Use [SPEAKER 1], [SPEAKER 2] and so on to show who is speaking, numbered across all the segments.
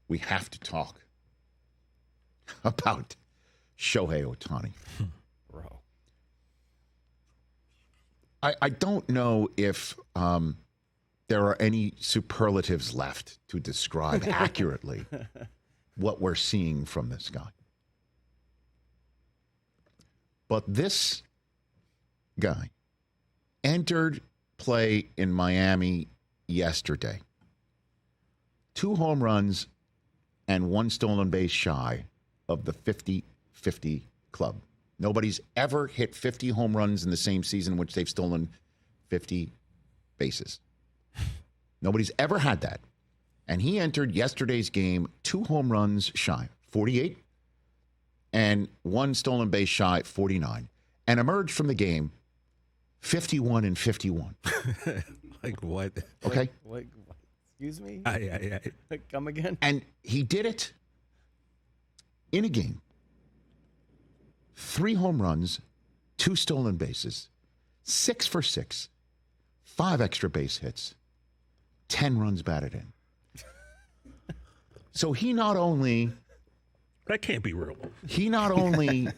[SPEAKER 1] we have to talk about Shohei Ohtani.
[SPEAKER 2] Bro.
[SPEAKER 1] I don't know if there are any superlatives left to describe accurately what we're seeing from this guy. But this guy entered play in Miami yesterday. 2 home runs and 1 stolen base shy of the 50-50 club. Nobody's ever hit 50 home runs in the same season in which they've stolen 50 bases. Nobody's ever had that. And he entered yesterday's game 2 home runs shy, 48, and 1 stolen base shy, 49, and emerged from the game 51 and 51.
[SPEAKER 3] Like what?
[SPEAKER 1] Okay.
[SPEAKER 2] What? Excuse me? Come again?
[SPEAKER 1] And he did it in a game. 3 home runs, 2 stolen bases, 6 for 6, 5 extra base hits, 10 runs batted in. So he not only...
[SPEAKER 3] That can't be real.
[SPEAKER 1] He not only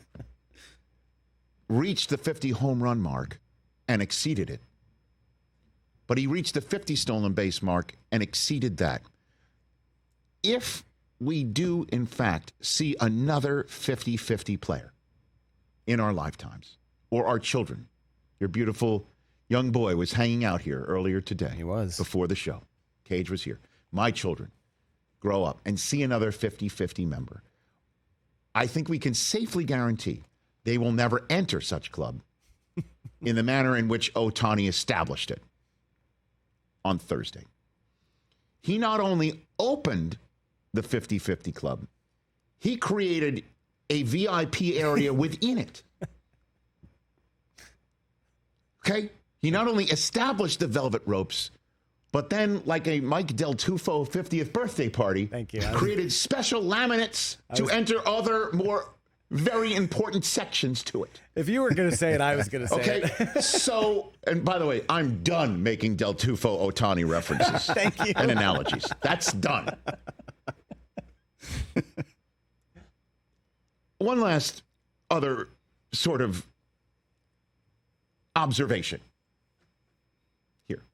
[SPEAKER 1] reached the 50 home run mark and exceeded it, but he reached the 50 stolen base mark and exceeded that. If we do, in fact, see another 50-50 player in our lifetimes, or our children, your beautiful young boy was hanging out here earlier today.
[SPEAKER 2] He was.
[SPEAKER 1] Before the show. Cage was here. My children grow up and see another 50-50 member. I think we can safely guarantee they will never enter such club in the manner in which Ohtani established it on Thursday. He not only opened the 50-50 club, he created a VIP area within it. Okay? He not only established the velvet ropes, but then, like a Mike Del Tufo 50th birthday party,
[SPEAKER 2] Thank you.
[SPEAKER 1] created special laminates to enter other more very important sections to it.
[SPEAKER 2] If you were going to say it, I was going to say it.
[SPEAKER 1] Okay? So, and by the way, I'm done making Del Tufo Ohtani references.
[SPEAKER 2] Thank you.
[SPEAKER 1] And analogies. That's done. One last other sort of observation here,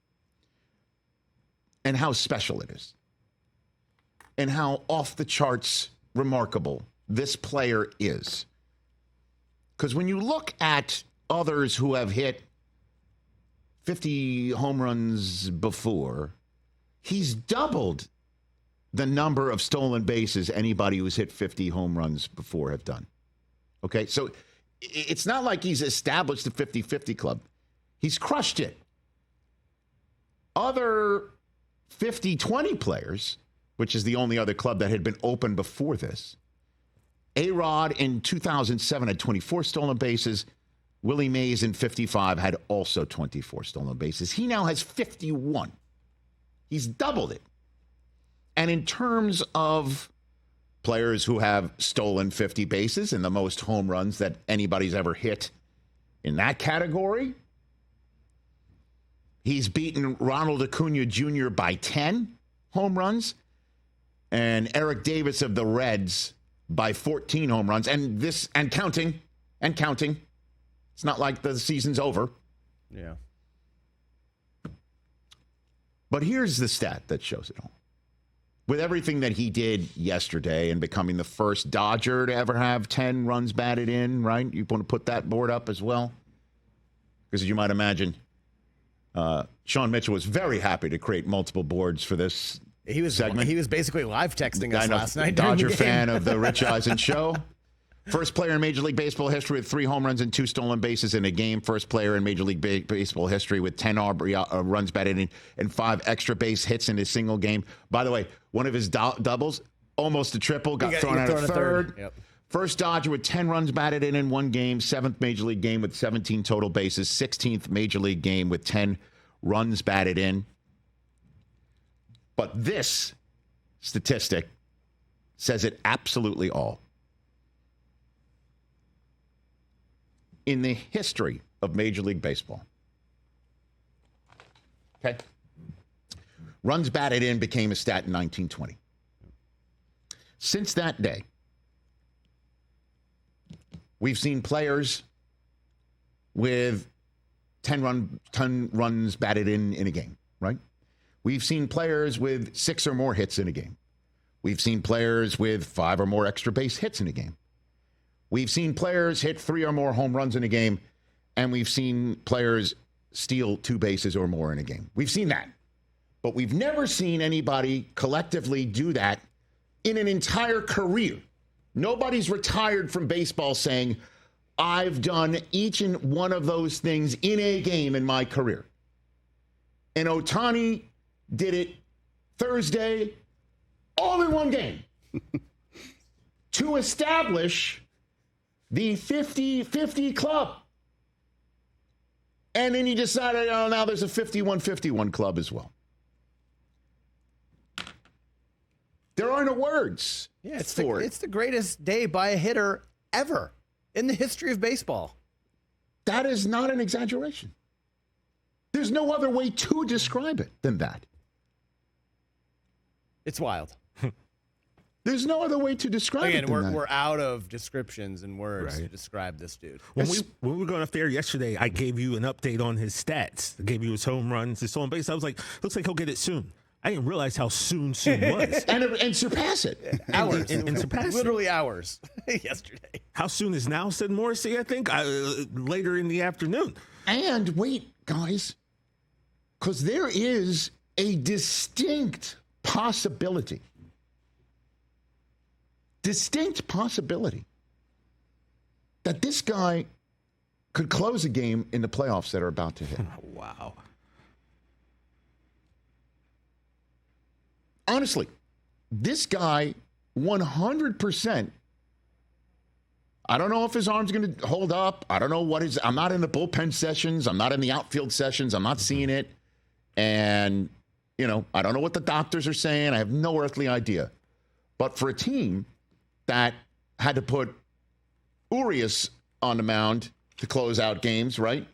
[SPEAKER 1] and how special it is, and how off the charts remarkable this player is. Because when you look at others who have hit 50 home runs before, he's doubled the number of stolen bases anybody who's hit 50 home runs before have done. Okay, so it's not like he's established the 50-50 club. He's crushed it. Other 50-20 players, which is the only other club that had been open before this, A-Rod in 2007 had 24 stolen bases. Willie Mays in 55 had also 24 stolen bases. He now has 51. He's doubled it. And in terms of players who have stolen 50 bases and the most home runs that anybody's ever hit in that category, he's beaten Ronald Acuna Jr. by 10 home runs and Eric Davis of the Reds by 14 home runs. And counting. It's not like the season's over.
[SPEAKER 2] Yeah.
[SPEAKER 1] But here's the stat that shows it all. With everything that he did yesterday and becoming the first Dodger to ever have 10 runs batted in, right? You want to put that board up as well? Because as you might imagine, Sean Mitchell was very happy to create multiple boards for this segment.
[SPEAKER 2] He was basically live texting us last night.
[SPEAKER 1] Dodger fan of the Rich Eisen Show. First player in Major League Baseball history with 3 home runs and 2 stolen bases in a game. First player in Major League Baseball history with 10 runs batted in and 5 extra base hits in a single game. By the way, one of his doubles, almost a triple, got thrown out of third.
[SPEAKER 2] Yep.
[SPEAKER 1] First Dodger with 10 runs batted in one game. 7th Major League game with 17 total bases. 16th Major League game with 10 runs batted in. But this statistic says it absolutely all. In the history of Major League Baseball. Okay? Runs batted in became a stat in 1920. Since that day, we've seen players with 10 runs batted in a game, right? We've seen players with 6 or more hits in a game. We've seen players with 5 or more extra base hits in a game. We've seen players hit 3 or more home runs in a game, and we've seen players steal 2 bases or more in a game. We've seen that. But we've never seen anybody collectively do that in an entire career. Nobody's retired from baseball saying, I've done each and one of those things in a game in my career. And Ohtani did it Thursday, all in one game, to establish the 50-50 club. And then he decided, oh, now there's a 51-51 club as well. There are no words for it.
[SPEAKER 2] It's the greatest day by a hitter ever in the history of baseball.
[SPEAKER 1] That is not an exaggeration. There's no other way to describe it than that.
[SPEAKER 2] It's wild.
[SPEAKER 1] There's no other way to describe it than that.
[SPEAKER 2] We're out of descriptions and words to describe this dude.
[SPEAKER 3] When we were going up there yesterday, I gave you an update on his stats. I gave you his home runs, his stolen base. I was like, looks like he'll get it soon. I didn't realize how soon was.
[SPEAKER 1] and surpass it.
[SPEAKER 2] Hours.
[SPEAKER 3] And surpass it.
[SPEAKER 2] Literally hours yesterday.
[SPEAKER 3] How soon is now, said Morrissey, I think, later in the afternoon.
[SPEAKER 1] And wait, guys, because there is a distinct possibility that this guy could close a game in the playoffs that are about to hit.
[SPEAKER 3] Wow.
[SPEAKER 1] Honestly, this guy 100%, I don't know if his arm's going to hold up. I don't know what his, I'm not in the bullpen sessions. I'm not in the outfield sessions. I'm not seeing it. And, you know, I don't know what the doctors are saying. I have no earthly idea. But for a team that had to put Urias on the mound to close out games, right,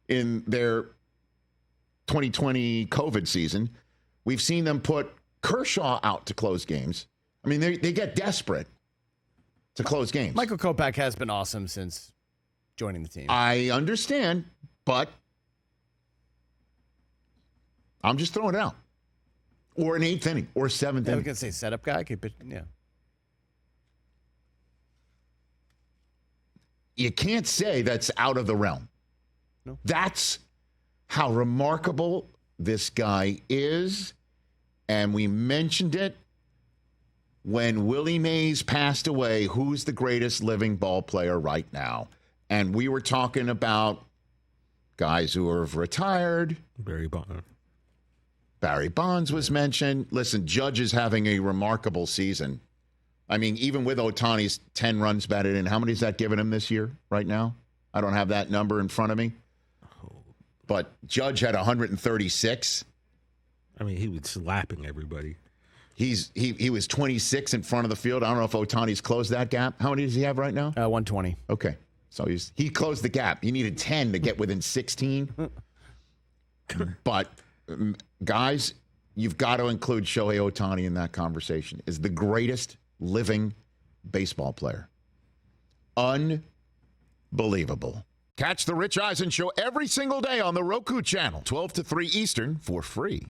[SPEAKER 1] in their 2020 COVID season, we've seen them put Kershaw out to close games. I mean, they get desperate to close games.
[SPEAKER 2] Michael Kopech has been awesome since joining the team.
[SPEAKER 1] I understand, but I'm just throwing it out. Or an 8th inning or 7th
[SPEAKER 2] I
[SPEAKER 1] inning.
[SPEAKER 2] was going to say setup guy. Yeah.
[SPEAKER 1] You can't say that's out of the realm.
[SPEAKER 2] No.
[SPEAKER 1] That's how remarkable this guy is. And we mentioned it when Willie Mays passed away. Who's the greatest living ball player right now? And we were talking about guys who have retired.
[SPEAKER 3] Barry Bonds.
[SPEAKER 1] Barry Bonds was mentioned. Listen, Judge is having a remarkable season. I mean, even with Ohtani's 10 runs batted in, how many is that giving him this year right now? I don't have that number in front of me. But Judge had 136.
[SPEAKER 3] I mean, he was slapping everybody.
[SPEAKER 1] He was 26 in front of the field. I don't know if Ohtani's closed that gap. How many does he have right now?
[SPEAKER 2] 120.
[SPEAKER 1] Okay. So he closed the gap. He needed 10 to get within 16. But, guys, you've got to include Shohei Ohtani in that conversation. Is the greatest living baseball player. Unbelievable. Catch the Rich Eisen Show every single day on the Roku Channel, 12 to 3 Eastern, for free.